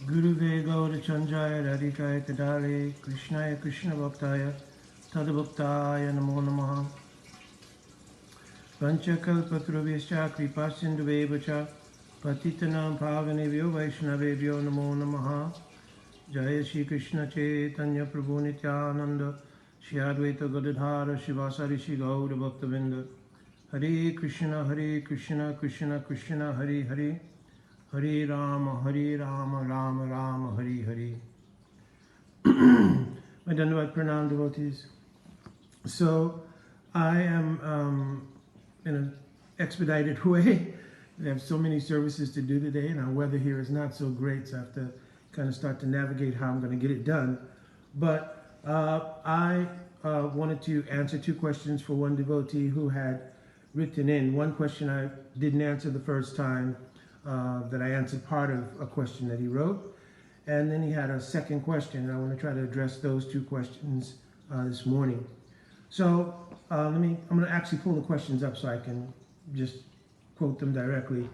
Guruve Gaura Chanjaya Radhikaya Tadale Krishnaya Krishna Bhaktaya Tadabhaktaya Namo Namaha Panchakalpatruvescha Kripa Sindhuvevacha Patitanam Pavanevyo Vaishnavevyo Namo Namaha Jaya Shri Krishna Chaitanya Prabhu Nityananda Shri Advaita Gadadhara Shivasari Shri Gaura Bhaktavinda Hare Krishna Krishna Krishna Hare Hare Hare Rama, Rama Rama, Hare Hare. My Dandavat Pranam devotees. So I am in an expedited way. We have so many services to do today, and our weather here is not so great, so I have to kind of start to navigate how I'm going to get it done. But I wanted to answer two questions for one devotee who had written in. One question I didn't answer the first time. That I answered part of a question that he wrote, and then he had a second question, and I want to try to address those two questions this morning. So I'm going to actually pull the questions up so I can just quote them directly.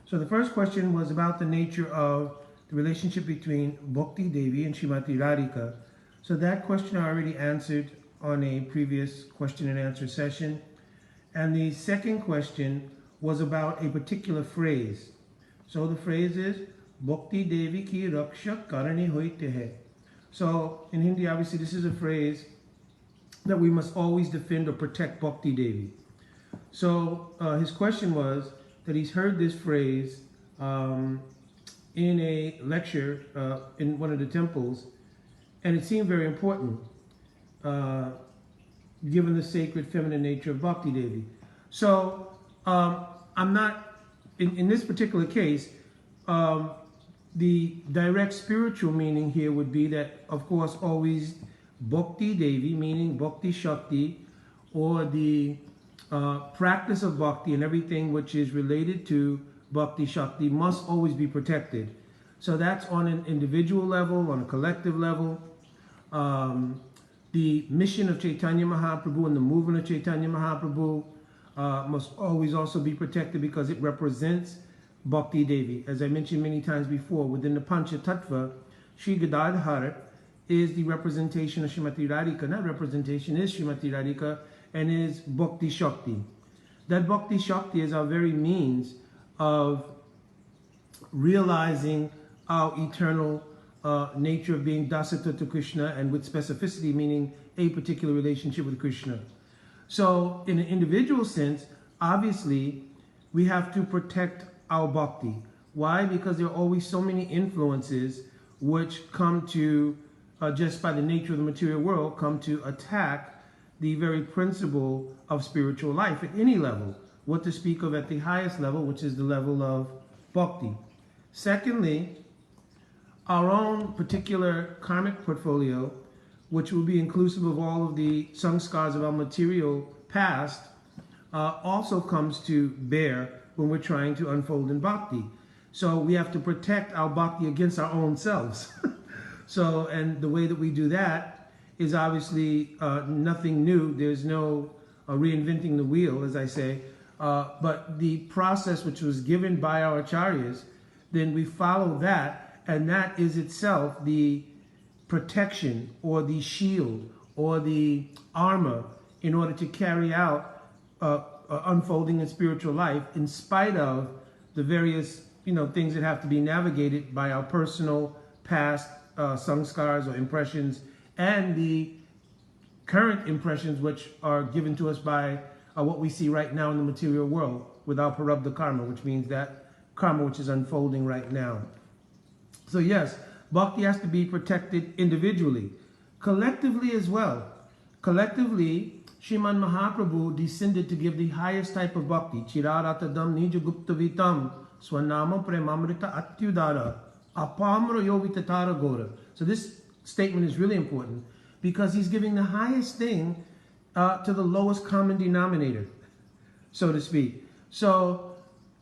So the first question was about the nature of the relationship between Bhakti Devi and Srimati Radhika. So that question I already answered on a previous question and answer session, and the second question was about a particular phrase. So the phrase is Bhakti Devi ki raksha karani hoite hai. So in Hindi, obviously, this is a phrase that we must always defend or protect Bhakti Devi. So his question was that he's heard this phrase in a lecture in one of the temples, and it seemed very important given the sacred feminine nature of Bhakti Devi. So I'm not, in this particular case, the direct spiritual meaning here would be that, of course, always Bhakti Devi, meaning Bhakti Shakti, or the practice of Bhakti and everything which is related to Bhakti Shakti must always be protected. So that's on an individual level, on a collective level. The mission of Chaitanya Mahaprabhu and the movement of Chaitanya Mahaprabhu must always also be protected because it represents Bhakti Devi. As I mentioned many times before, within the Pancha Tattva, Sri Gadadhar is the representation of Srimati Radhika. Not representation, is Srimati Radhika and is Bhakti Shakti. That Bhakti Shakti is our very means of realizing our eternal nature of being dasata to Krishna, and with specificity meaning a particular relationship with Krishna. So in an individual sense, obviously, we have to protect our bhakti. Why? Because there are always so many influences which come to, just by the nature of the material world, come to attack the very principle of spiritual life at any level. What to speak of at the highest level, which is the level of bhakti. Secondly, our own particular karmic portfolio, which will be inclusive of all of the sanskars of our material past, also comes to bear when we're trying to unfold in bhakti. So we have to protect our bhakti against our own selves. So, and the way that we do that is obviously nothing new. There's no reinventing the wheel, as I say. But the process which was given by our acharyas, then we follow that, and that is itself the protection or the shield or the armor in order to carry out unfolding in spiritual life, in spite of the various things that have to be navigated by our personal past sanskars or impressions, and the current impressions which are given to us by what we see right now in the material world with our parabdha karma, which means that karma which is unfolding right now. So yes, bhakti has to be protected individually, collectively as well. Collectively, Sriman Mahaprabhu descended to give the highest type of bhakti. Chiraratadam nija guptavitam swanama premamrita atyudara apamra yovitatara gora. So this statement is really important because he's giving the highest thing to the lowest common denominator, so to speak. So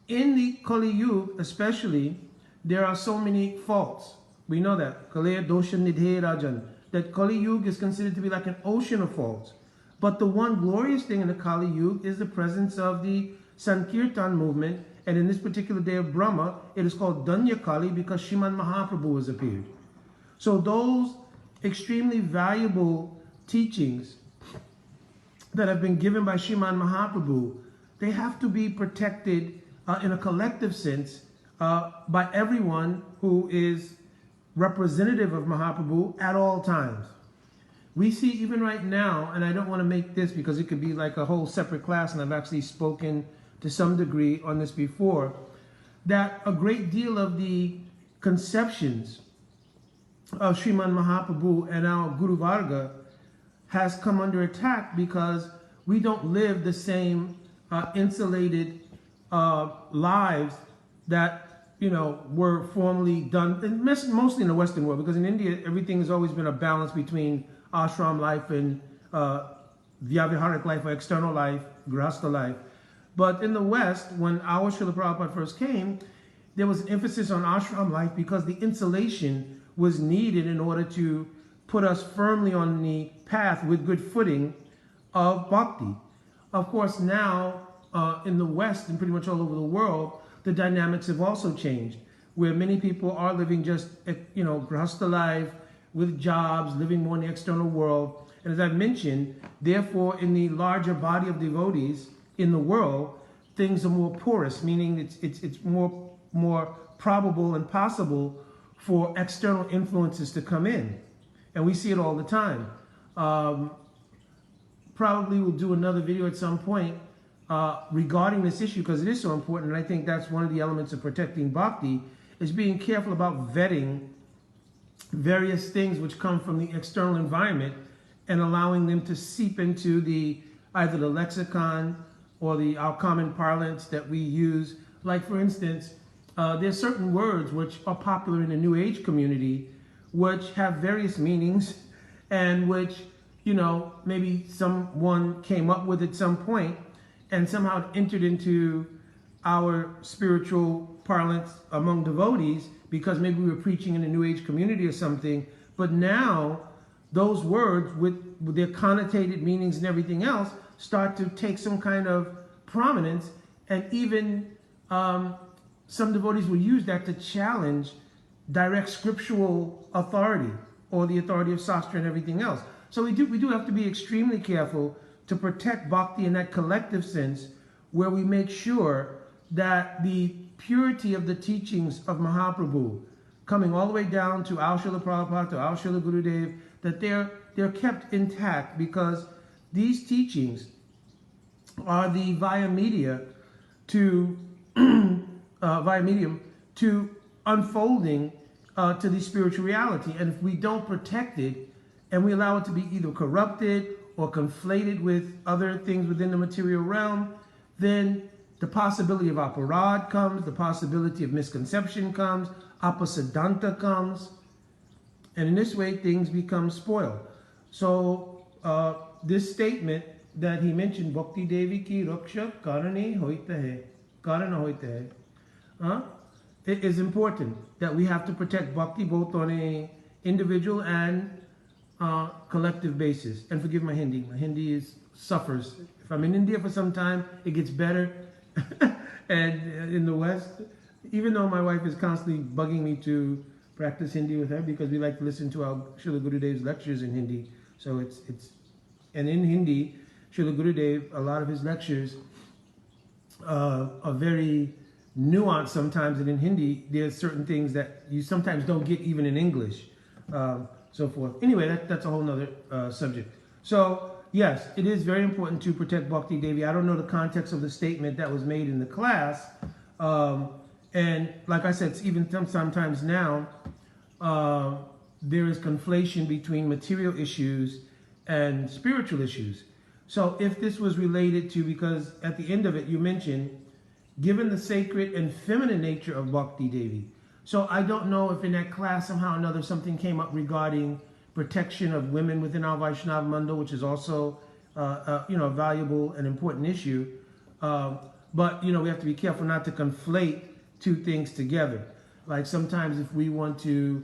in the Kali Yuga especially, there are so many faults. We know that. Kalaya dosha nidhe rajan. That Kali Yuga is considered to be like an ocean of faults. But the one glorious thing in the Kali Yuga is the presence of the Sankirtan movement And in this particular day of Brahma, it is called Danya Kali because Sriman Mahaprabhu has appeared. So those extremely valuable teachings that have been given by Sriman Mahaprabhu, they have to be protected in a collective sense by everyone who is representative of Mahaprabhu at all times. We see even right now, and I don't want to make this because it could be like a whole separate class, and I've actually spoken to some degree on this before, that a great deal of the conceptions of Sriman Mahaprabhu and our Guru Varga has come under attack because we don't live the same insulated lives that, you know, were formerly done, and mostly in the Western world, because in India, everything has always been a balance between ashram life and vyavaharic life or external life, grihastha life. But in the West, when our Srila Prabhupada first came, there was emphasis on ashram life because the insulation was needed in order to put us firmly on the path with good footing of bhakti. Of course, now in the West and pretty much all over the world, the dynamics have also changed, where many people are living just, you know, grihastha life with jobs, living more in the external world. And as I've mentioned, therefore, in the larger body of devotees in the world, things are more porous, meaning it's more probable and possible for external influences to come in. And we see it all the time. Probably we'll do another video at some point regarding this issue because it is so important. And I think that's one of the elements of protecting bhakti is being careful about vetting various things which come from the external environment and allowing them to seep into either the lexicon or our common parlance that we use. Like, for instance, there's certain words which are popular in the New Age community which have various meanings and which, you know, maybe someone came up with at some point and somehow entered into our spiritual parlance among devotees because maybe we were preaching in a New Age community or something. But now those words with their connotated meanings and everything else start to take some kind of prominence, and even some devotees will use that to challenge direct scriptural authority or the authority of Shastra and everything else. So we do have to be extremely careful to protect bhakti in that collective sense, where we make sure that the purity of the teachings of Mahaprabhu, coming all the way down to our Srila Prabhupada, to our Srila Gurudev, that they're kept intact, because these teachings are the via medium to unfolding to the spiritual reality. And if we don't protect it and we allow it to be either corrupted or conflated with other things within the material realm, then the possibility of aparad comes, the possibility of misconception comes, apasiddhanta comes, and in this way things become spoiled. So this statement that he mentioned, Bhakti Devi ki raksha karane hoita hai, karana hoita hai, it is important that we have to protect bhakti both on a individual and collective basis. And forgive my Hindi. My Hindi suffers. If I'm in India for some time, it gets better. And in the West, even though my wife is constantly bugging me to practice Hindi with her because we like to listen to our Srila Gurudev's lectures in Hindi. So and in Hindi, Srila Gurudev, a lot of his lectures are very nuanced sometimes, and in Hindi, there's certain things that you sometimes don't get even in English, so forth. Anyway, that's a whole nother subject. So, yes, it is very important to protect Bhakti Devi. I don't know the context of the statement that was made in the class. And like I said, even sometimes now, there is conflation between material issues and spiritual issues. So if this was related to, because at the end of it, you mentioned, given the sacred and feminine nature of Bhakti Devi. So I don't know if in that class somehow or another something came up regarding protection of women within our Vaishnava Mandal, which is also a valuable and important issue. But we have to be careful not to conflate two things together. Like sometimes if we want to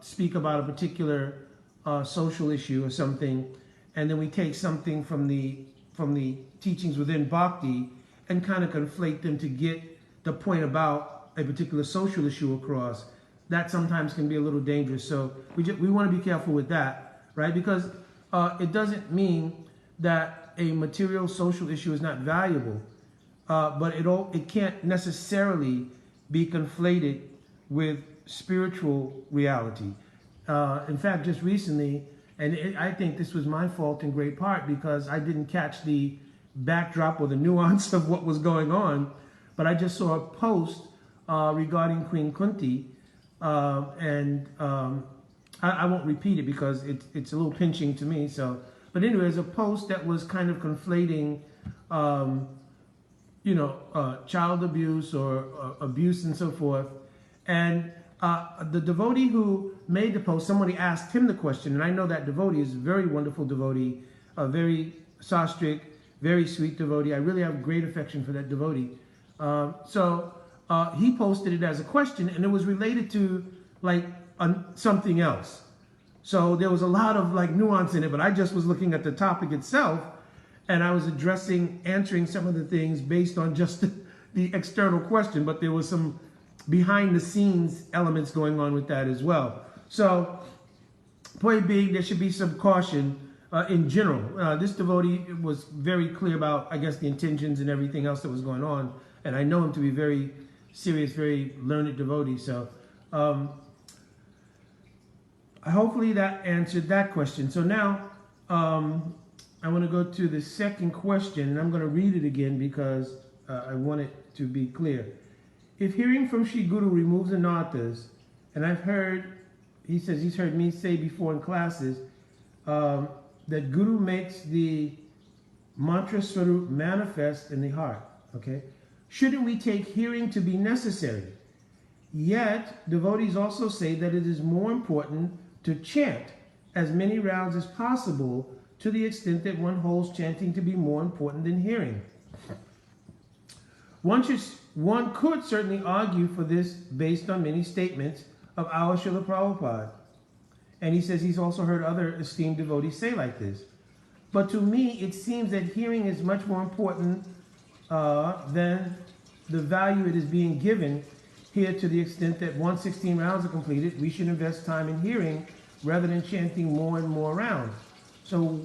speak about a particular social issue or something, and then we take something from the teachings within Bhakti and kind of conflate them to get the point about a particular social issue across, that sometimes can be a little dangerous. So we want to be careful with that, right? Because it doesn't mean that a material social issue is not valuable, but it can't necessarily be conflated with spiritual reality. In fact, just recently, and I think this was my fault in great part because I didn't catch the backdrop or the nuance of what was going on, but I just saw a post regarding Queen Kunti, and I won't repeat it because it's a little pinching to me. So, but anyway, there's a post that was kind of conflating, child abuse or abuse and so forth, and the devotee who made the post, somebody asked him the question, and I know that devotee is a very wonderful devotee, a very sastric, very sweet devotee. I really have great affection for that devotee. So he posted it as a question, and it was related to like something else. So there was a lot of like nuance in it, but I just was looking at the topic itself, and I was answering some of the things based on just the external question, but there was some behind the scenes elements going on with that as well. So point being, there should be some caution in general. This devotee was very clear about, I guess, the intentions and everything else that was going on. And I know him to be very serious, very learned devotee. So hopefully that answered that question. So now I want to go to the second question, and I'm going to read it again because I want it to be clear. If hearing from Shri Guru removes anarthas, and I've heard, he says he's heard me say before in classes, that Guru makes the mantra swarup manifest in the heart, okay? Shouldn't we take hearing to be necessary? Yet, devotees also say that it is more important to chant as many rounds as possible, to the extent that one holds chanting to be more important than hearing. One could certainly argue for this based on many statements of our Srila Prabhupada. And he says he's also heard other esteemed devotees say like this. But to me, it seems that hearing is much more important than the value it is being given here, to the extent that once 16 rounds are completed, we should invest time in hearing rather than chanting more and more rounds. So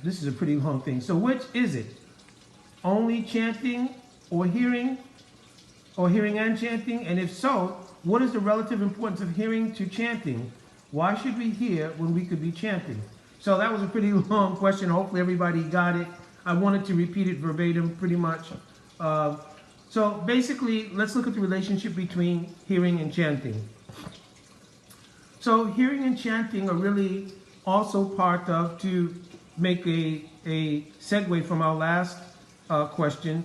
this is a pretty long thing. So which is it? Only chanting or hearing and chanting? And if so, what is the relative importance of hearing to chanting? Why should we hear when we could be chanting? So that was a pretty long question. Hopefully everybody got it. I wanted to repeat it verbatim pretty much. So basically, let's look at the relationship between hearing and chanting. So hearing and chanting are really also part of, to make a segue from our last question,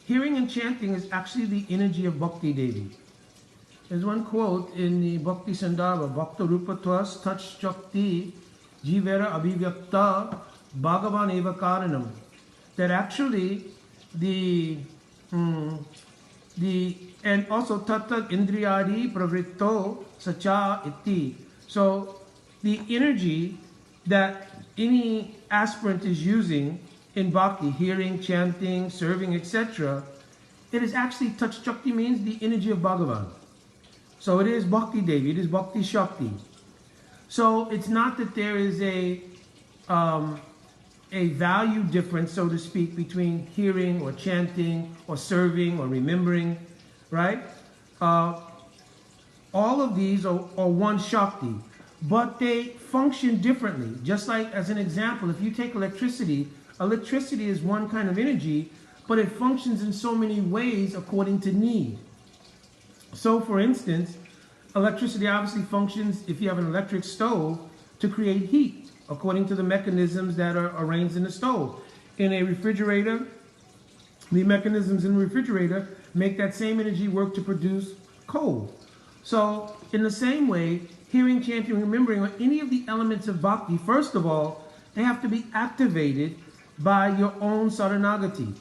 hearing and chanting is actually the energy of Bhakti Devi. There's one quote in the Bhakti Sandarbha, Bhakta Rupa Twas Touch Shakti Jivera Abhivyakta Bhagavan Eva Karanam, that actually and also Tattva Indriyadi Pravritto Sacha Iti. So the energy that any aspirant is using in bhakti, hearing, chanting, serving, etc., it is actually, Touch Shakti means the energy of Bhagavan. So it is Bhakti Devi, it is Bhakti Shakti. So it's not that there is a value difference, so to speak, between hearing or chanting or serving or remembering, right? All of these are one Shakti, but they function differently. Just like, as an example, if you take electricity, electricity is one kind of energy, but it functions in so many ways according to need. So, for instance, electricity obviously functions, if you have an electric stove, to create heat, according to the mechanisms that are arranged in the stove. In a refrigerator, the mechanisms in the refrigerator make that same energy work to produce cold. So, in the same way, hearing, chanting, remembering, or any of the elements of bhakti, first of all, they have to be activated by your own saranagati.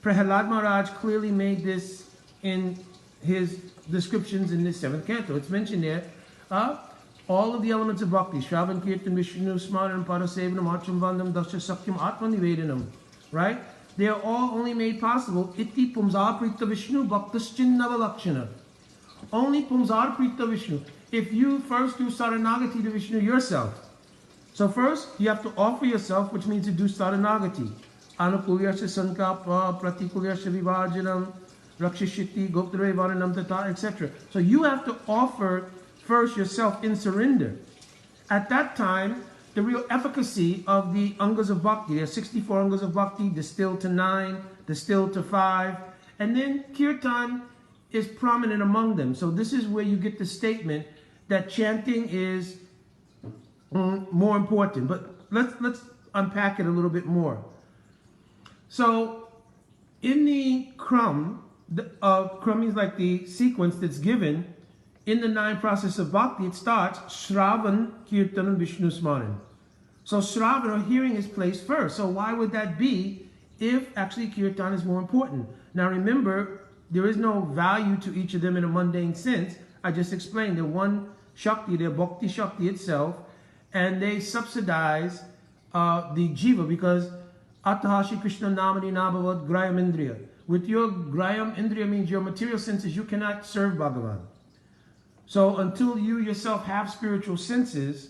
Prahalad Maharaj clearly made this in his descriptions in this 7th canto. It's mentioned there. All of the elements of bhakti, Shravan, Kirtan, Vishnu, Smaran, Parasevanam, Archam Vandam, Dasya Sakyam, Atma Nivedanam, right? they are all only made possible iti pumsar prita Vishnu bhaktaschinnava lakshana. Only pumsar prita Vishnu. If you first do saranagati to Vishnu yourself. So first, you have to offer yourself, which means to do saranagati. Anukulyasya sankapa, pratikulyasya vivajanam, rakshishiti, goptare varanam tata, etc. So you have to offer first yourself in surrender. At that time, the real efficacy of the angas of bhakti, there are 64 angas of bhakti, distilled to 9, distilled to 5, and then kirtan is prominent among them. So this is where you get the statement that chanting is more important. But let's unpack it a little bit more. So in the kram, kram means like the sequence that's given in the 9 process of bhakti, it starts Shravan, Kirtanam, Vishnu Smaran. So Shravan, or hearing, is placed first. So why would that be if actually Kirtan is more important? Now remember, there is no value to each of them in a mundane sense. I just explained they're one Shakti, they're Bhakti Shakti itself, and they subsidize the Jiva because Atahashi Krishna Namani Nabhavad Grayam Indriya. With your Grayam Indriya means your material senses, you cannot serve Bhagavan. So until you yourself have spiritual senses,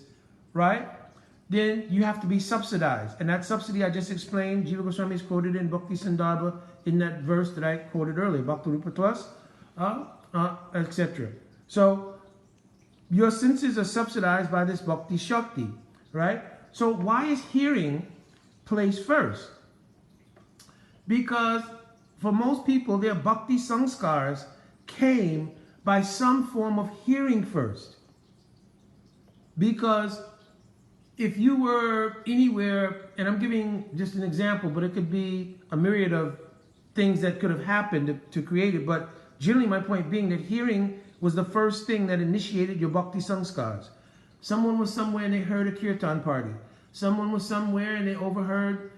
right, then you have to be subsidized. And that subsidy I just explained, Jiva Goswami is quoted in Bhakti Sandarbha in that verse that I quoted earlier, Bhakti Rupa Twas, etc. So your senses are subsidized by this Bhakti Shakti, right? So why is hearing placed first? Because for most people, their Bhakti Sanskars came by some form of hearing first. Because if you were anywhere, and I'm giving just an example, but it could be a myriad of things that could have happened to create it, but generally my point being that hearing was the first thing that initiated your Bhakti Sanskars. Someone was somewhere and they heard a kirtan party. Someone was somewhere and they overheard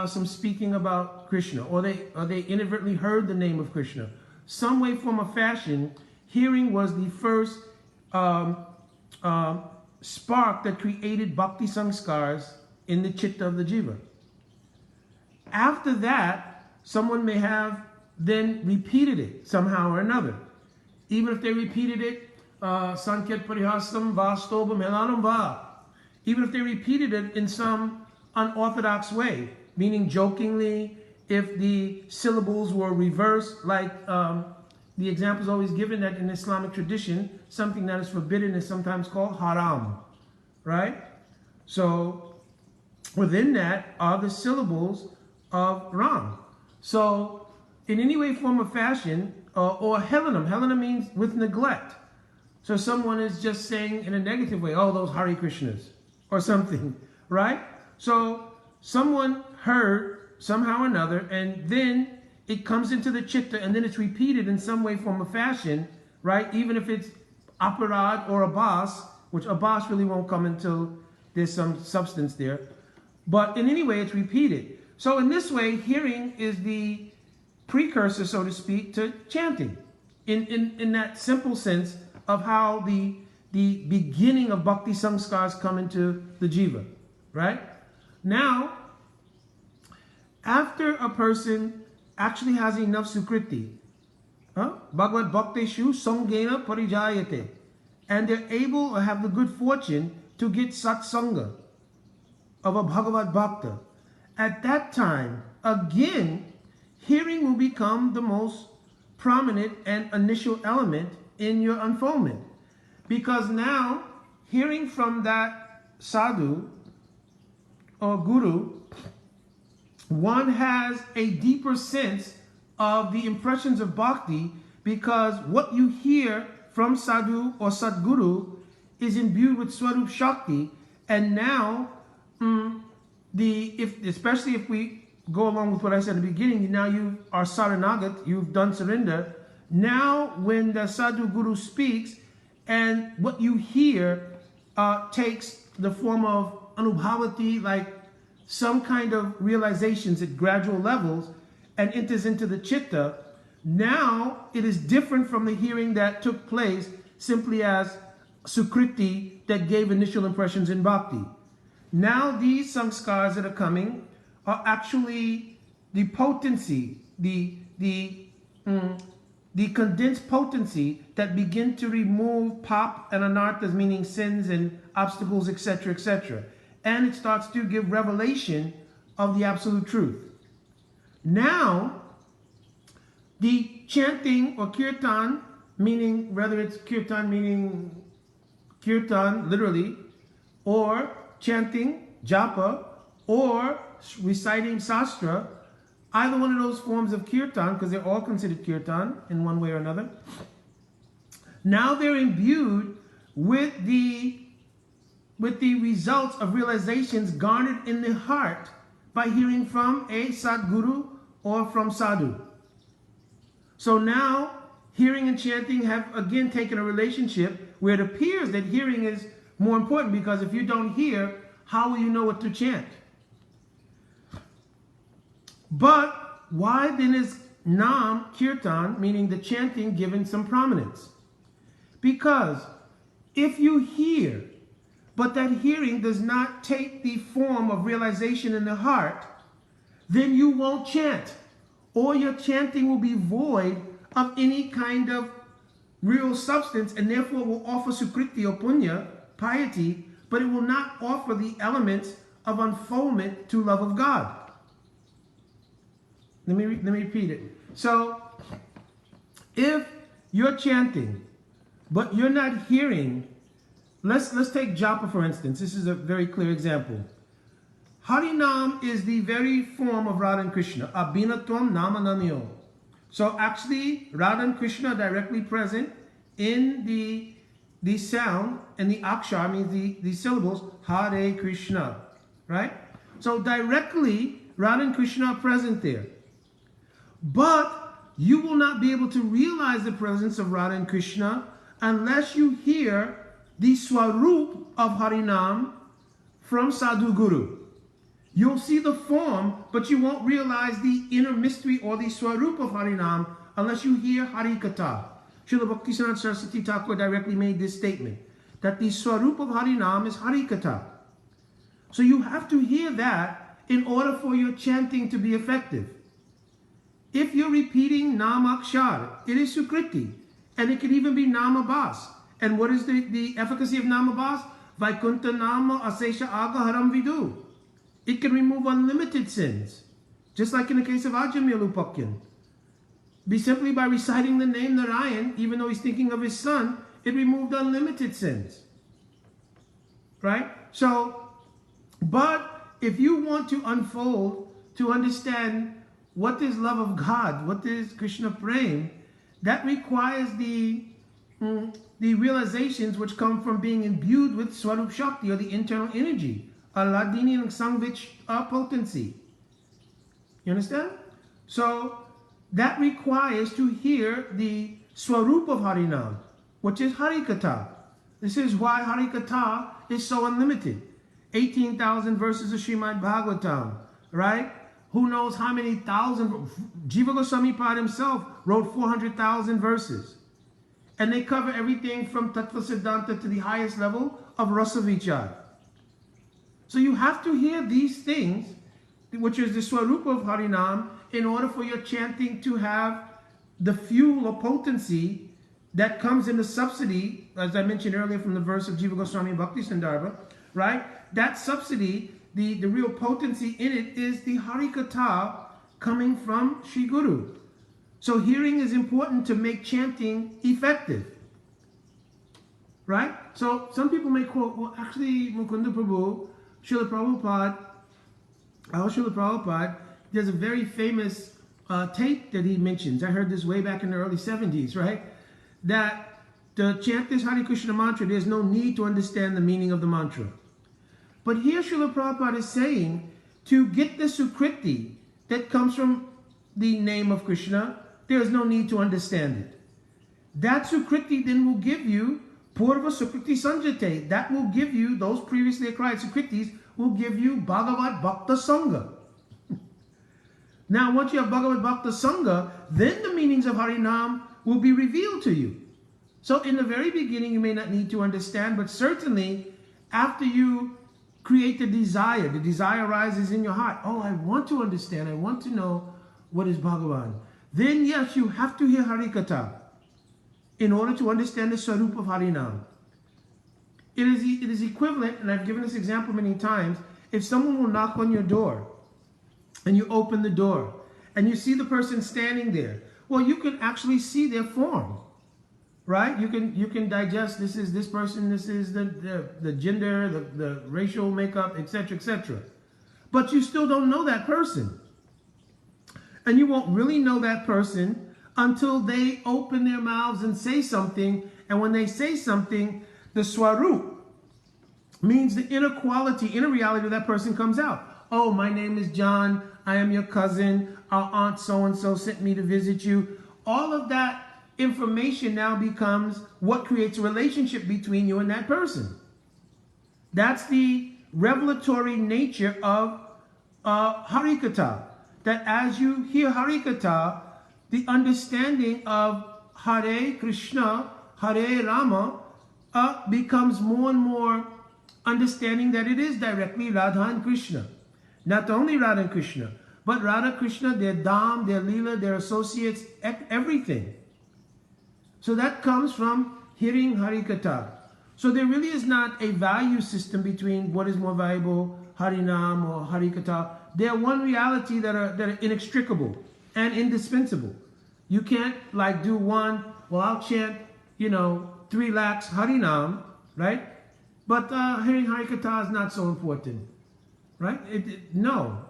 some speaking about Krishna, or they inadvertently heard the name of Krishna. Some way, form, or fashion, hearing was the first spark that created Bhakti Sanskars in the chitta of the jiva. After that, someone may have then repeated it somehow or another. Even if they repeated it, Sanket Parihasam Vastobam Helanam Va. Even if they repeated it in some unorthodox way, meaning jokingly, if the syllables were reversed, like the example is always given that in Islamic tradition, something that is forbidden is sometimes called haram, right? So within that are the syllables of Ram. So in any way, form, or fashion, or Helanam. Helanam means with neglect. So someone is just saying in a negative way, oh, those Hare Krishnas, or something, right? So someone heard somehow or another, and then it comes into the chitta, and then it's repeated in some way, form, or fashion, right? Even if it's aparad or abas, which abas really won't come until there's some substance there. But in any way, it's repeated. So in this way, hearing is the precursor, so to speak, to chanting. In that simple sense of how the beginning of Bhakti Sanskars come into the jiva, right? Now, after a person actually has enough sukriti, Bhagavad Bhakteshu Sangena Parijayate, and they're able or have the good fortune to get satsanga of a Bhagavad Bhakta, at that time, again, hearing will become the most prominent and initial element in your unfoldment. Because now, hearing from that sadhu or guru, one has a deeper sense of the impressions of bhakti, because what you hear from sadhu or sadguru is imbued with swarup shakti. And now, especially if we go along with what I said in the beginning, now you are saranagat, you've done surrender. Now when the sadhu guru speaks, and what you hear takes the form of anubhavati, like some kind of realizations at gradual levels, and enters into the chitta, now it is different from the hearing that took place simply as sukriti that gave initial impressions in bhakti. Now these samskars that are coming are actually potency, the condensed potency that begin to remove pop and anarthas, meaning sins and obstacles, etc., etc. And it starts to give revelation of the absolute truth. Now, the chanting or kirtan, meaning whether it's kirtan meaning kirtan literally, or chanting, japa, or reciting sastra, either one of those forms of kirtan, because they're all considered kirtan in one way or another, now they're imbued with the results of realizations garnered in the heart by hearing from a Sadguru or from Sadhu. So now hearing and chanting have again taken a relationship where it appears that hearing is more important, because if you don't hear, how will you know what to chant? But why then is Nam Kirtan, meaning the chanting, given some prominence? Because if you hear, but that hearing does not take the form of realization in the heart, then you won't chant, or your chanting will be void of any kind of real substance, and therefore will offer sukriti or punya, piety, but it will not offer the elements of unfoldment to love of God. Let me repeat it. So, if you're chanting, but you're not hearing, let's take japa for instance. This is a very clear example. Harinam is the very form of Radha and Krishna. Abhinatvam nama namyo. So actually, Radha and Krishna are directly present in the sound, and the akshar means the syllables Hare Krishna, right? So directly, Radha and Krishna are present there. But you will not be able to realize the presence of Radha and Krishna unless you hear the swarup of Harinam from Sadhu Guru. You'll see the form, but you won't realize the inner mystery or the swarup of Harinam unless you hear Harikatha. Srila Bhaktisiddhanta Saraswati Thakur directly made this statement, that the swarup of Harinam is Harikatha. So you have to hear that in order for your chanting to be effective. If you're repeating Namakshar, it is Sukriti, and it can even be Namabhas. And what is the efficacy of Namabhas? Vaikuntha Nama Asesha Aga Haram Vidu. It can remove unlimited sins, just like in the case of Ajamil Upakyan. Simply by reciting the name Narayan, even though he's thinking of his son, it removed unlimited sins. Right? So, but if you want to unfold, to understand what is love of God, what is Krishna Prem, that requires the realizations which come from being imbued with Swarup Shakti, or the internal energy, Aladini and Sangvich potency. You understand? So that requires to hear the Swarup of Harinam, which is Harikatha. This is why Harikatha is so unlimited. 18,000 verses of Srimad Bhagavatam, right? Who knows how many thousand? Jiva Goswami Pad himself wrote 400,000 verses. And they cover everything from Tattva Siddhanta to the highest level of Rasa Vichar. So you have to hear these things, which is the Swarupa of Harinam, in order for your chanting to have the fuel or potency that comes in the subsidy, as I mentioned earlier from the verse of Jiva Goswami Bhakti Sandarbha, right? That subsidy, the real potency in it is the Harikatha coming from Sri Guru. So hearing is important to make chanting effective. Right? So some people may quote, well, actually, Mukunda Prabhu, Srila Prabhupada, there's a very famous tape that he mentions. I heard this way back in the early 70s, right? That to chant this Hare Krishna mantra, there's no need to understand the meaning of the mantra. But here Srila Prabhupada is saying, to get the Sukriti that comes from the name of Krishna, there is no need to understand it. That Sukriti then will give you Purva Sukriti Sanjate. That will give you, those previously acquired Sukritis, will give you Bhagavad Bhakta Sangha. Now, once you have Bhagavad Bhakta Sangha, then the meanings of Harinam will be revealed to you. So in the very beginning, you may not need to understand, but certainly after you create the desire. The desire arises in your heart. Oh, I want to understand. I want to know what is Bhagavan. Then yes, you have to hear Harikatha in order to understand the Swarup of Harinam. It is equivalent, and I've given this example many times, if someone will knock on your door and you open the door and you see the person standing there, well, you can actually see their form, right? You can digest, this is this person, this is the gender, the racial makeup, etc., etc. But you still don't know that person. And you won't really know that person until they open their mouths and say something. And when they say something, the Swarup means the inner quality, inner reality of that person comes out. Oh, my name is John. I am your cousin. Our aunt so-and-so sent me to visit you. All of that information now becomes what creates a relationship between you and that person. That's the revelatory nature of Harikatha. That as you hear Harikatha, the understanding of Hare Krishna, Hare Rama becomes more and more understanding that it is directly Radha and Krishna. Not only Radha and Krishna, but Radha, Krishna, their Dham, their Leela, their associates, everything. So that comes from hearing Harikatha. So there really is not a value system between what is more valuable, Harinam or Harikatha. They are one reality that are inextricable and indispensable. You can't like do one, well, I'll chant, 3 lakhs Harinam, right? But hearing Harikatha is not so important, right? No.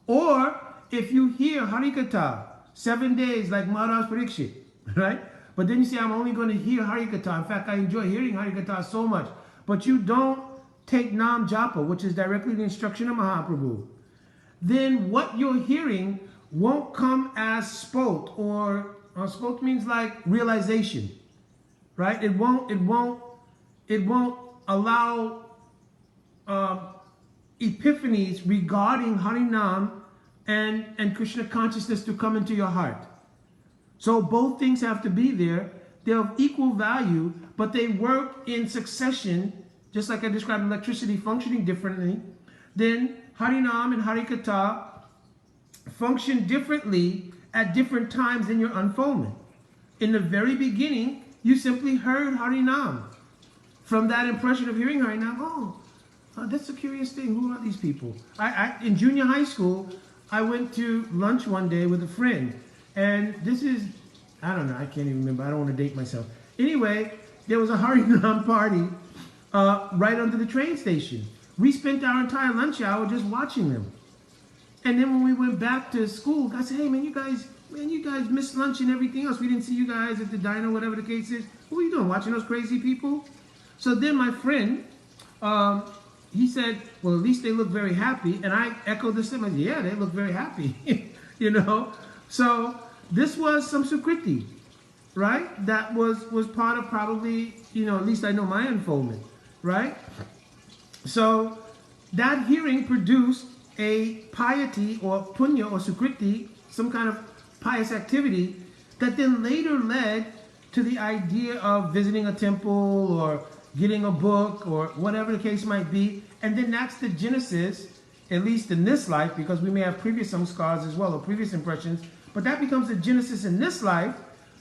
Or if you hear Harikatha 7 days like Maharaj Parikshit, right? But then you say, I'm only going to hear Harikatha. In fact, I enjoy hearing Harikatha so much. But you don't take Nam Japa, which is directly the instruction of Mahaprabhu. Then what you're hearing won't come as spot, or spot means like realization, right? It won't allow epiphanies regarding Harinam and Krishna consciousness to come into your heart. So both things have to be there. They're of equal value, but they work in succession, just like I described electricity functioning differently. Then Harinam and Harikatha function differently at different times in your unfoldment. In the very beginning, you simply heard Harinam. From that impression of hearing Harinam, oh, that's a curious thing. Who are these people? In junior high school, I went to lunch one day with a friend. And this is, I don't know, I can't even remember. I don't want to date myself. Anyway, there was a Harinam party right under the train station. We spent our entire lunch hour just watching them. And then when we went back to school, I said, hey, man, you guys missed lunch and everything else. We didn't see you guys at the diner, whatever the case is. What were you doing, watching those crazy people? So then my friend, he said, well, at least they look very happy. And I echoed the same. I said, yeah, they look very happy, So this was some Sukriti, right? That was part of probably, at least I know my unfoldment, right? So that hearing produced a piety or punya or Sukriti, some kind of pious activity that then later led to the idea of visiting a temple or getting a book or whatever the case might be. And then that's the genesis, at least in this life, because we may have previous samskars as well or previous impressions, but that becomes the genesis in this life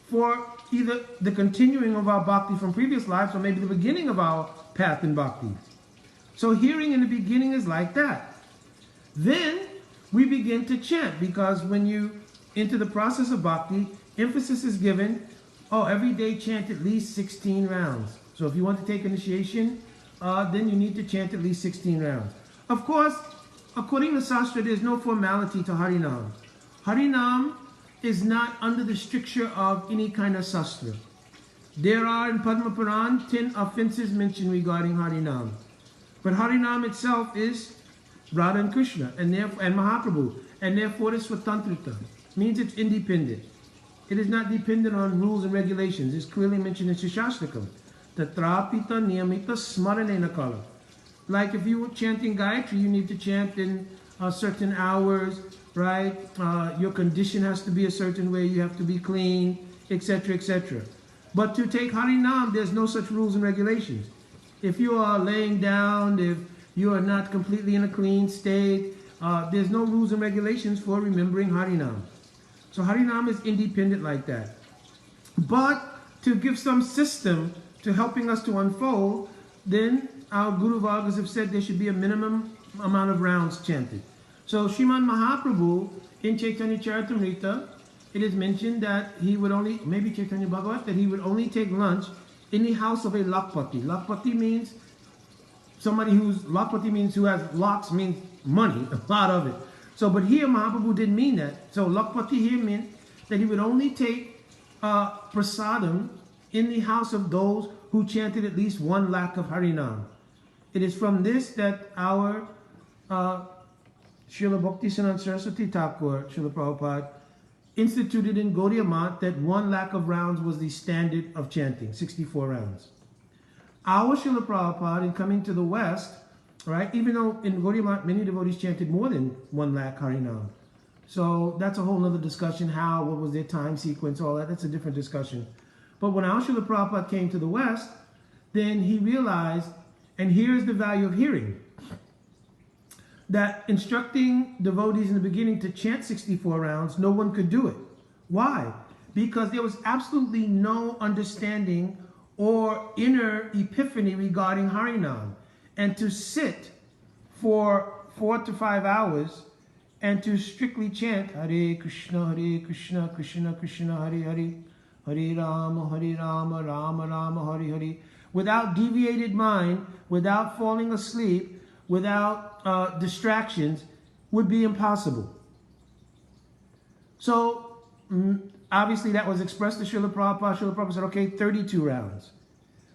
for either the continuing of our bhakti from previous lives or maybe the beginning of our path in bhakti. So hearing in the beginning is like that. Then we begin to chant, because when you enter the process of bhakti, emphasis is given, every day chant at least 16 rounds. So if you want to take initiation, then you need to chant at least 16 rounds. Of course, according to Shastra, there's no formality to Harinam. Harinam is not under the stricture of any kind of Shastra. There are in Padma Puran 10 offenses mentioned regarding Harinam. But Harinam itself is Radha and Krishna and Mahaprabhu, and therefore it's Swatantrita, means it's independent. It is not dependent on rules and regulations. It's clearly mentioned in Shashtakam. Tatrapita niyamita smaranena kala. Like if you were chanting Gayatri, you need to chant in certain hours, right? Your condition has to be a certain way. You have to be clean, etc., etc. But to take Harinam, there's no such rules and regulations. If you are laying down, You are not completely in a clean state. There's no rules and regulations for remembering Harinam. So Harinam is independent like that. But to give some system to helping us to unfold, then our Guru Vargas have said there should be a minimum amount of rounds chanted. So Sriman Mahaprabhu in Chaitanya Charitamrita, it is mentioned that he would only, maybe Chaitanya Bhagavat, that he would only take lunch in the house of a Lakpati. Lakpati means somebody Lakpati means who has lakhs, means money, a lot of it. So, but here Mahaprabhu didn't mean that. So Lakpati here meant that he would only take prasadam in the house of those who chanted at least 1 lakh of Harinam. It is from this that our Srila Bhaktisiddhanta Saraswati Thakur, Srila Prabhupada, instituted in Gaudiya Math that 1 lakh of rounds was the standard of chanting, 64 rounds. Our Srila Prabhupada, in coming to the West, right, even though in Gaudiya Math many devotees chanted more than 1 lakh Harinam. So that's a whole other discussion, what was their time sequence, all that, that's a different discussion. But when our Srila Prabhupada came to the West, then he realized, and here's the value of hearing, that instructing devotees in the beginning to chant 64 rounds, no one could do it. Why? Because there was absolutely no understanding or inner epiphany regarding Harinam. And to sit for 4 to 5 hours and to strictly chant Hare Krishna, Krishna Krishna, Hare Hare, Hare Rama, Rama Rama, Hare Hare, without deviated mind, without falling asleep, without distractions, would be impossible. So, obviously that was expressed to Srila Prabhupada. Srila Prabhupada said, okay, 32 rounds.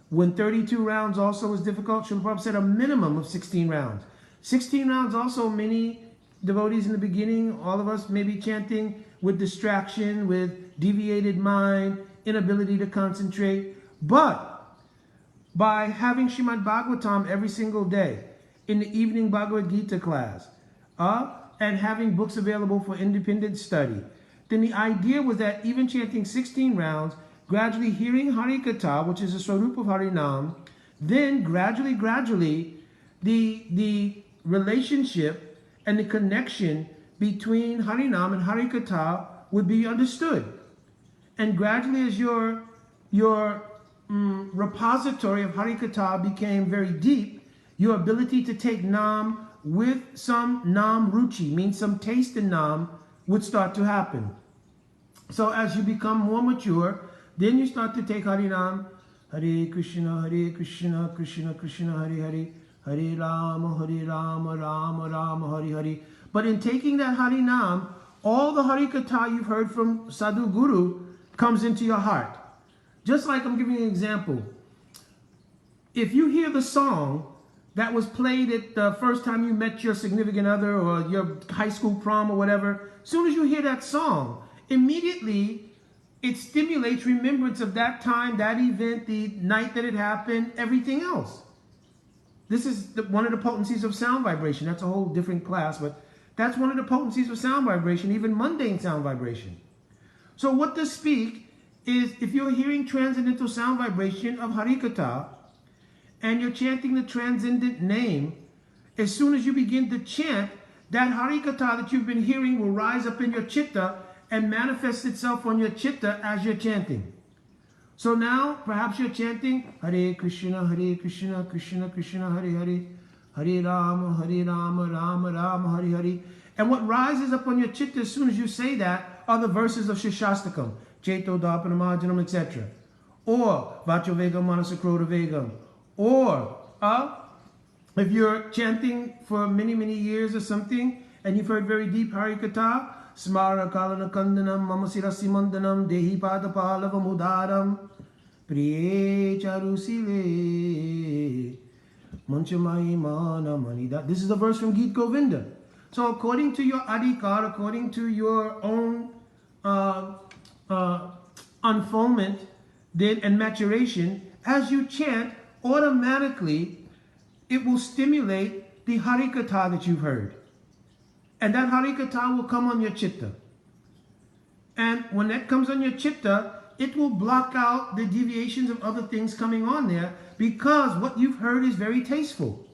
When 32 rounds also was difficult, Srila Prabhupada said a minimum of 16 rounds. 16 rounds also, many devotees in the beginning, all of us may be chanting with distraction, with deviated mind, inability to concentrate. But by having Srimad Bhagavatam every single day, in the evening Bhagavad Gita class, and having books available for independent study, then the idea was that even chanting 16 rounds, gradually hearing Harikatha, which is a Swarup of Harinam, then gradually, the relationship and the connection between Harinam and Harikatha would be understood. And gradually as your repository of Harikatha became very deep, your ability to take Nam with some Nam Ruchi, means some taste in Nam, would start to happen. So as you become more mature, then you start to take Harinam, Hare Krishna, Krishna Krishna, Hare Hare, Hare Rama, Rama Rama, Hare Hare. But in taking that Harinam, all the Harikatha you've heard from Sadhu Guru comes into your heart. Just like I'm giving you an example. If you hear the song that was played at the first time you met your significant other or your high school prom or whatever, as soon as you hear that song, immediately it stimulates remembrance of that time, that event, the night that it happened, everything else. This is one of the potencies of sound vibration. That's a whole different class, but that's one of the potencies of sound vibration, even mundane sound vibration. So what this speak is, if you're hearing transcendental sound vibration of Harikatha, and you're chanting the transcendent name, as soon as you begin to chant, that Harikatha that you've been hearing will rise up in your chitta and manifest itself on your chitta as you're chanting. So now, perhaps you're chanting Hare Krishna, Krishna Krishna, Hare Hare, Hare Rama, Rama Rama, Hare Hare. And what rises up on your chitta as soon as you say that are the verses of Shishastakam, Cheto Dharpanamajanam, etc. Or Vacho Vegam Manasakroda Vegam. Or if you're chanting for many, many years or something, and you've heard very deep Harikatha, Smara Kalana Kandanam, Mamasira Simandanam, Dehi Padapalava Mudaram, Priye Charusile, Manchamai Mana Manida. This is a verse from Gita Govinda. So according to your adhikar, according to your own unfoldment and maturation, as you chant, automatically it will stimulate the Harikatha that you've heard. And that Harikatha will come on your chitta. And when that comes on your chitta, it will block out the deviations of other things coming on there, because what you've heard is very tasteful.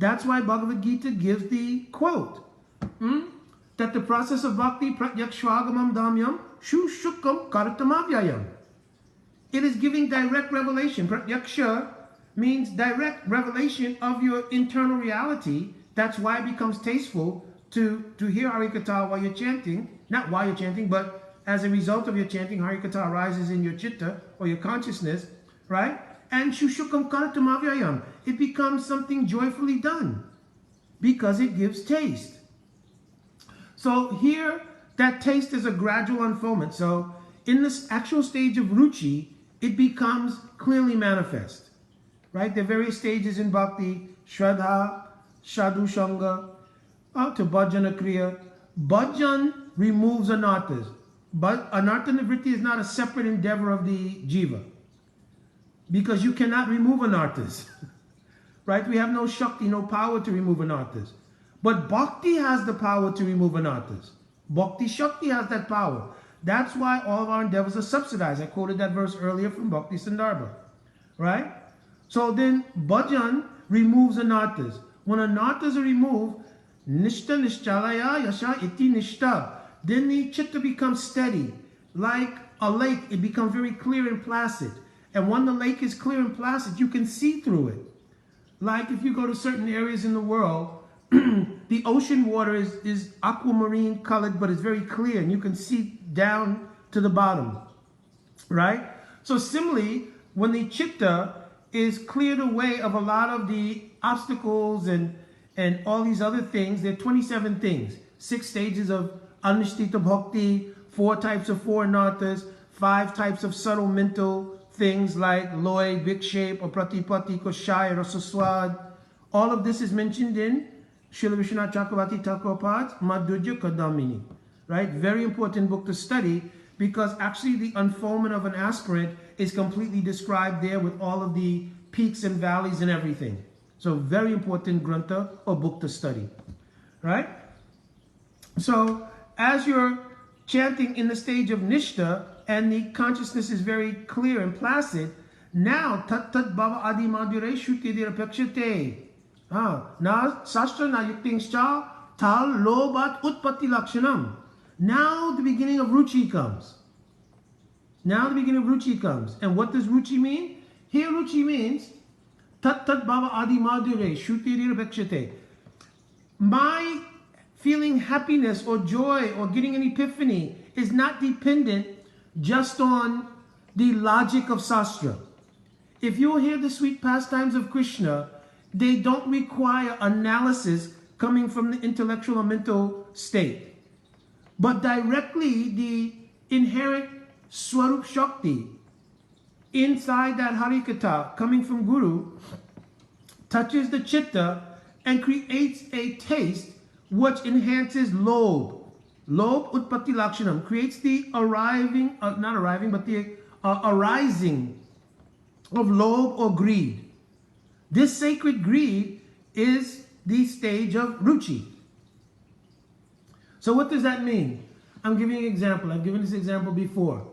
That's why Bhagavad Gita gives the quote, that the process of bhakti pratyakshvagamam damyam shushukam kartamavyayam. It is giving direct revelation. Pratyaksha means direct revelation of your internal reality. That's why it becomes tasteful to hear Harikatha while you're chanting. Not while you're chanting, but as a result of your chanting, Harikatha arises in your chitta or your consciousness, right? And shushukam kartamavyayam. It becomes something joyfully done because it gives taste. So here, that taste is a gradual unfoldment. So in this actual stage of ruchi, it becomes clearly manifest, right? There are various stages in bhakti, shraddha, sadhu shanga, to bhajana kriya. Bhajan removes anarthas. But anartha nivritti is not a separate endeavor of the jiva, because you cannot remove anarthas, right? We have no shakti, no power to remove anarthas. But bhakti has the power to remove anarthas. Bhakti Shakti has that power. That's why all of our endeavors are subsidized. I quoted that verse earlier from Bhakti Sandarbha, right? So then bhajan removes anarthas. When anarthas are removed, nishta nishchalaya yasha iti nishta. Then the chitta becomes steady. Like a lake, it becomes very clear and placid. And when the lake is clear and placid, you can see through it. Like if you go to certain areas in the world, the ocean water is aquamarine colored, but it's very clear and you can see down to the bottom, right? So similarly, when the chitta is cleared away of a lot of the obstacles and all these other things, there are 27 things, 6 stages of anushtita bhakti, 4 types of 4 anarthas, 5 types of subtle mental things like loy, vikshepa, or pratipatti, koshaya, rasaswad. All of this is mentioned in Srila Vishwanath Chakravarti Thakurpad's Madhurya Kadamini, right? Very important book to study, because actually the unfoldment of an aspirant is completely described there with all of the peaks and valleys and everything. So very important grantha or book to study, right? So as you're chanting in the stage of nishta and the consciousness is very clear and placid, now tat tat bhava adi madhure shuti dirapekshate. Na sastra na yuktingscha tal lobat utpatti lakshanam. Now the beginning of ruchi comes. Now the beginning of ruchi comes. And what does ruchi mean? Here ruchi means tat tat bhava adi madhure shuti dirapekshate. My feeling happiness or joy or getting an epiphany is not dependent just on the logic of sastra. If you hear the sweet pastimes of Krishna, they don't require analysis coming from the intellectual or mental state. But directly the inherent Swarup Shakti inside that Harikatha coming from Guru touches the chitta and creates a taste which enhances lobh. Lobh utpatti lakshanam creates the arising of lobh or greed. This sacred greed is the stage of ruchi. So what does that mean? I'm giving an example. I've given this example before.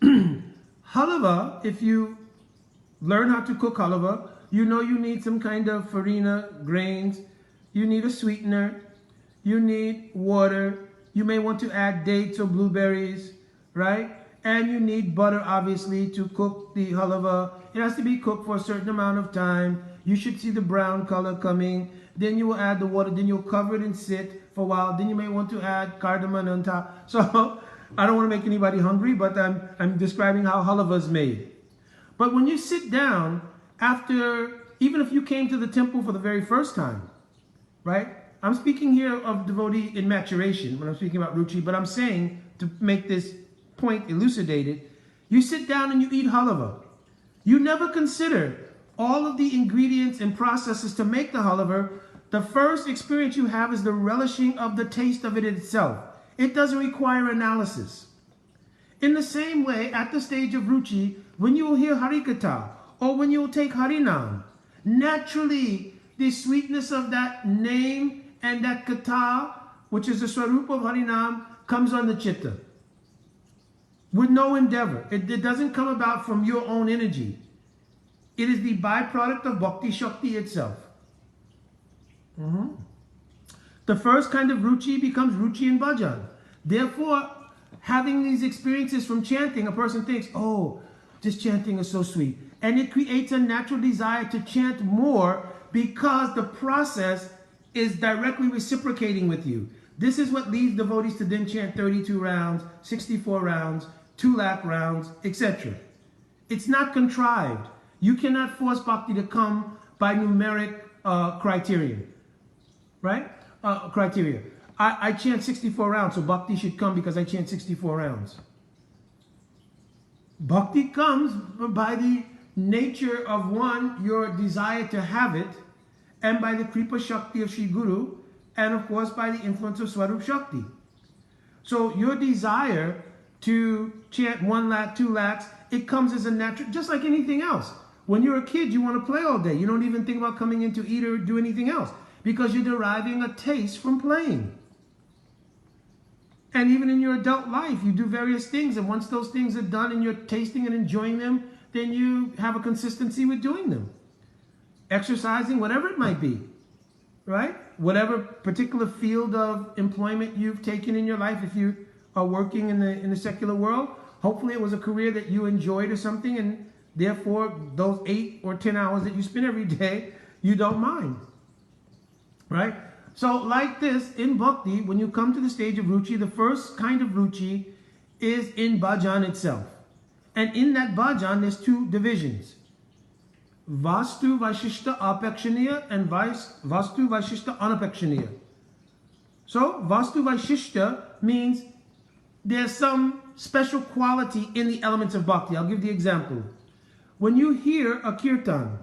Halava, if you learn how to cook halava, you know you need some kind of farina, grains, you need a sweetener, you need water, you may want to add dates or blueberries, right? And you need butter, obviously, to cook the halava. It has to be cooked for a certain amount of time. You should see the brown color coming. Then you will add the water. Then you'll cover it and sit for a while. Then you may want to add cardamom on top. So I don't want to make anybody hungry, but I'm describing how halava is made. But when you sit down, after, even if you came to the temple for the very first time, right? I'm speaking here of devotee in maturation when I'm speaking about ruchi, but I'm saying, to make this point elucidated, you sit down and you eat halava. You never consider all of the ingredients and processes to make the halava. The first experience you have is the relishing of the taste of it itself. It doesn't require analysis. In the same way, at the stage of ruchi, when you will hear Harikatha or when you will take Harinam, naturally the sweetness of that name and that katha, which is the swarupa of Harinam, comes on the chitta. With no endeavor. It doesn't come about from your own energy. It is the byproduct of Bhakti Shakti itself. The first kind of ruchi becomes ruchi in bhajan. Therefore, having these experiences from chanting, a person thinks, oh, this chanting is so sweet. And it creates a natural desire to chant more because the process is directly reciprocating with you. This is what leads devotees to then chant 32 rounds, 64 rounds, 2 lakh rounds, etc. It's not contrived. You cannot force bhakti to come by numeric criterion, right? Criteria. I chant 64 rounds, so bhakti should come because I chant 64 rounds. Bhakti comes by the nature of one, your desire to have it, and by the Kripa Shakti of Sri Guru, and of course by the influence of Swarup Shakti. So your desire to chant 1 lakh, 2 lakhs, it comes as a natural, just like anything else. When you're a kid, you want to play all day. You don't even think about coming in to eat or do anything else because you're deriving a taste from playing. And even in your adult life, you do various things. And once those things are done and you're tasting and enjoying them, then you have a consistency with doing them. Exercising, whatever it might be, right? Whatever particular field of employment you've taken in your life, if you are working in the secular world, hopefully it was a career that you enjoyed or something, and therefore those 8 or 10 hours that you spend every day, you don't mind, right? So like this, in bhakti, when you come to the stage of ruchi, the first kind of ruchi is in bhajan itself. And in that bhajan, there's 2 divisions. Vastu Vaishishta Apekshaniya and Vastu Vaishishta Anapekshaniya. So Vastu Vaishishta means there's some special quality in the elements of bhakti. I'll give the example. When you hear a kirtan,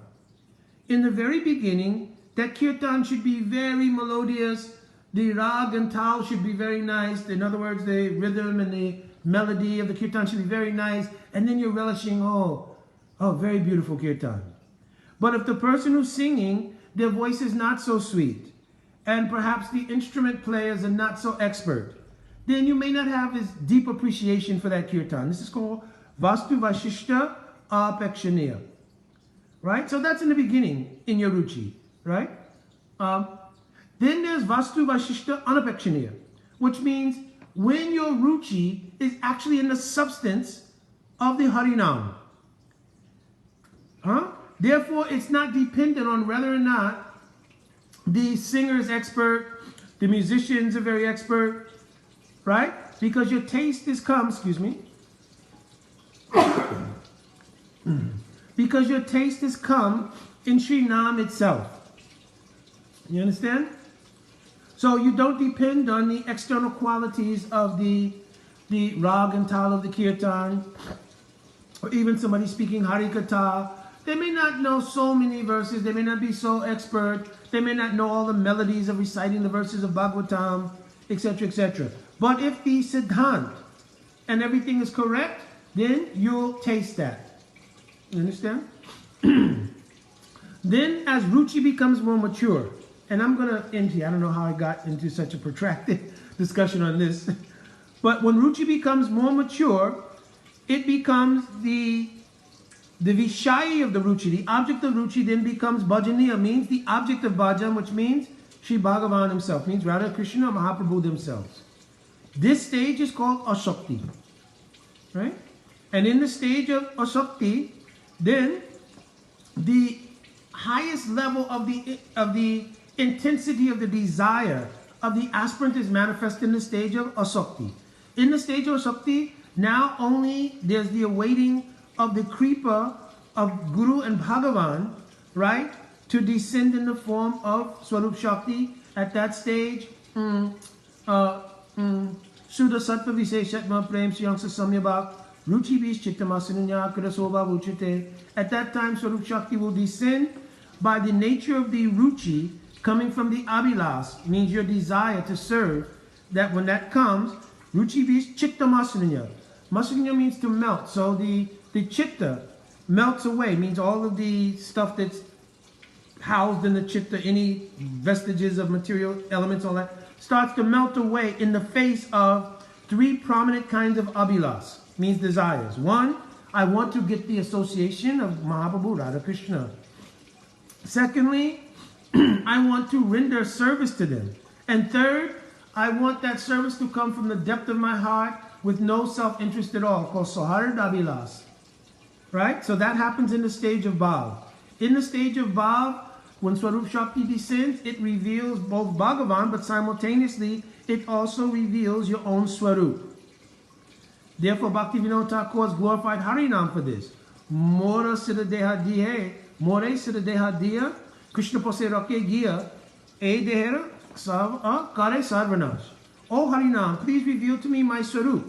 in the very beginning, that kirtan should be very melodious. The rag and tal should be very nice. In other words, the rhythm and the melody of the kirtan should be very nice. And then you're relishing, oh, very beautiful kirtan. But if the person who's singing, their voice is not so sweet, and perhaps the instrument players are not so expert, then you may not have as deep appreciation for that kirtan. This is called Vastu Vaishishta Apekshaniya. Right? So that's in the beginning in your ruchi. Right? Then there's Vastu Vaishishta Anapekshaniya, which means when your ruchi is actually in the substance of the Harinam. Therefore, it's not dependent on whether or not the singer is expert, the musicians are very expert, right? Because your taste is come, because your taste is come in Sri Nam itself. You understand? So you don't depend on the external qualities of the rag and tal of the kirtan, or even somebody speaking Harikatha. They may not know so many verses, they may not be so expert, they may not know all the melodies of reciting the verses of Bhagavatam, etc., etc. But if the siddhant and everything is correct, then you'll taste that. You understand? Then as ruchi becomes more mature, and I'm going to end here, I don't know how I got into such a protracted discussion on this, but when ruchi becomes more mature, it becomes the Vishayi of the ruchi, the object of ruchi then becomes bhajaniya, means the object of bhajan, which means Sri Bhagavan himself, means Radha Krishna and Mahaprabhu themselves. This stage is called Ashakti, right? And in the stage of Ashakti, then the highest level of the intensity of the desire of the aspirant is manifest in the stage of Asakti. In the stage of Asakti, now only there's the awaiting of the kripa of Guru and Bhagavan, right, to descend in the form of Swarup Shakti. At that stage, Suda Sattva Visheshatma Prem Siyangsa Samyabhak Ruchi Vish Chittamasanunya Kirasobha Vuchite. At that time, Swarup Shakti will descend by the nature of the ruchi coming from the abhilas, means your desire to serve, that when that comes, Ruchi Vish Chittamasanunya. Masanunya means to melt. So the chitta melts away, means all of the stuff that's housed in the chitta, any vestiges of material elements, all that, starts to melt away in the face of 3 prominent kinds of abhilas, means desires. 1, I want to get the association of Mahaprabhu, Radha Krishna. Secondly, I want to render service to them. And third, I want that service to come from the depth of my heart with no self-interest at all, called Sohar Dabilas. Right? So that happens in the stage of Bhav. In the stage of Bhav, when Swarup Shakti descends, it reveals both Bhagavan, but simultaneously, it also reveals your own Swarup. Therefore, Bhaktivinoda Thakur has glorified Harinam for this. Mora Siddha Deha Dihe, More Siddha Deha Diya, Krishna Pose Rake Giya, E Dehera, Kare Sarvanash. Oh Harinam, please reveal to me my Swarup.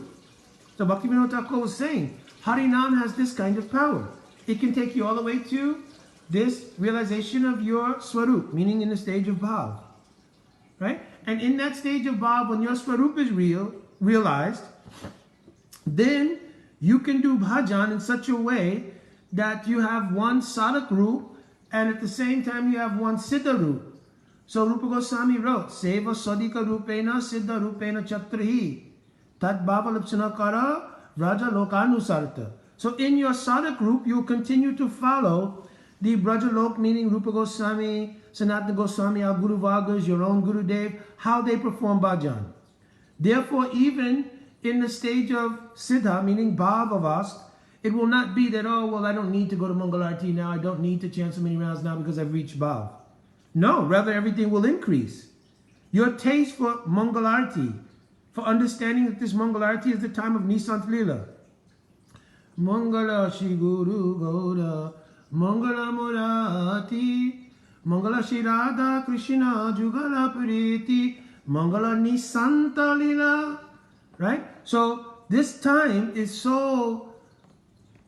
So Bhaktivinoda Thakur was saying, Harinam has this kind of power. It can take you all the way to this realization of your Swarup, meaning in the stage of Bhav. Right? And in that stage of Bhav, when your Swarup is realized, then you can do bhajan in such a way that you have one sadhak roop and at the same time you have one siddha roop. So Rupa Goswami wrote, Seva Sadika Rupena Siddha Rupena Chatrahi Tat Bhava Lipsanakara Raja Lokanusarta. So in your sadhak group, you continue to follow the Brajalok, meaning Rupa Goswami, Sanatana Goswami, our Guru Vargas, your own Guru Dev, how they perform bhajan. Therefore, even in the stage of Siddha, meaning Bhavavast, it will not be that, oh, well, I don't need to go to Mangalarti now, I don't need to chant so many rounds now because I've reached Bhav. No, rather everything will increase. Your taste for Mangalarti, for understanding that this Mangalarti is the time of Nisant Lila. Mangala Shri Guru Gauda, Mangala Murati, Mangala Shri Radha Krishna Jugala Priti, Mangala Nisanta Lila. Right? So this time is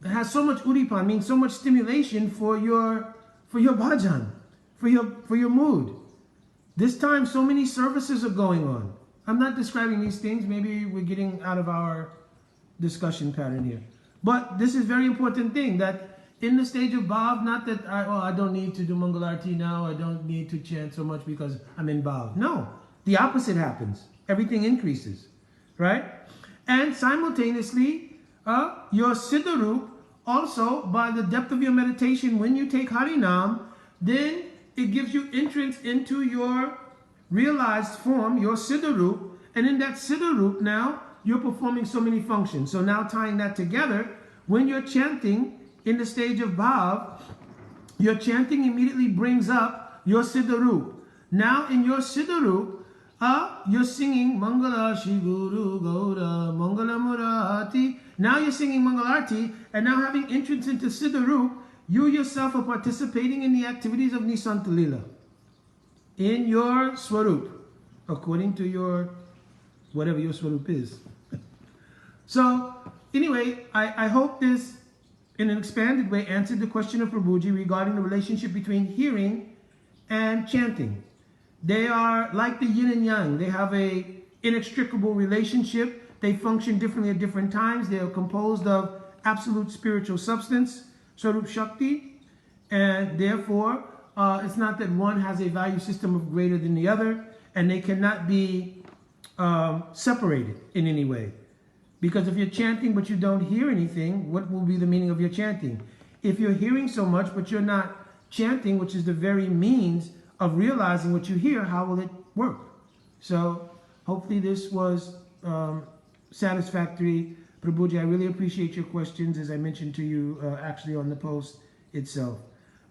has so much uripan, means so much stimulation for your bhajan, for your mood. This time so many services are going on. I'm not describing these things, maybe we're getting out of our discussion pattern here. But this is a very important thing, that in the stage of Bhav, not that I don't need to do Mangalarti now, I don't need to chant so much because I'm in Bhav. No, the opposite happens. Everything increases, right? And simultaneously, your Siddharup, also by the depth of your meditation, when you take Harinam, then it gives you entrance into your realized form, your Siddharup, and in that Siddharup now, you're performing so many functions. So now tying that together, when you're chanting in the stage of Bhav, your chanting immediately brings up your Siddharup. Now in your Siddharup, you're singing Mangala Shri Guru Gauda, Mangala Murati. Now you're singing Mangalarti, and now having entrance into Siddharup, you yourself are participating in the activities of Nisanta Lila in your Swarup, according to your, whatever your Swarup is. So, anyway, I hope this, in an expanded way, answered the question of Prabhuji regarding the relationship between hearing and chanting. They are like the yin and yang. They have a inextricable relationship. They function differently at different times. They are composed of absolute spiritual substance, Swarup Shakti, and therefore, it's not that one has a value system of greater than the other, and they cannot be separated in any way. Because if you're chanting but you don't hear anything, what will be the meaning of your chanting? If you're hearing so much but you're not chanting, which is the very means of realizing what you hear, how will it work? So hopefully this was satisfactory. Prabhuji, I really appreciate your questions, as I mentioned to you actually on the post itself.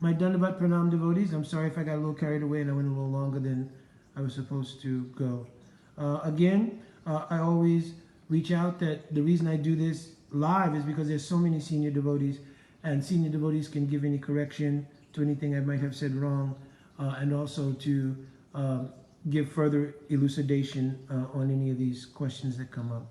My Dandavat Pranam devotees, I'm sorry if I got a little carried away and I went a little longer than I was supposed to go. Again, I always reach out that the reason I do this live is because there's so many senior devotees, and senior devotees can give any correction to anything I might have said wrong, and also to give further elucidation on any of these questions that come up.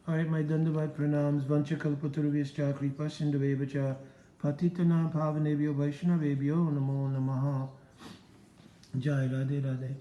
All right, my Dandavat Pranams, Vancha Kalpaturubhyascha Kripa Sindhuvevacha Patitana Pavanebhyo Vaishnavebhyo Namo Namaha. Jai Radhe Radhe.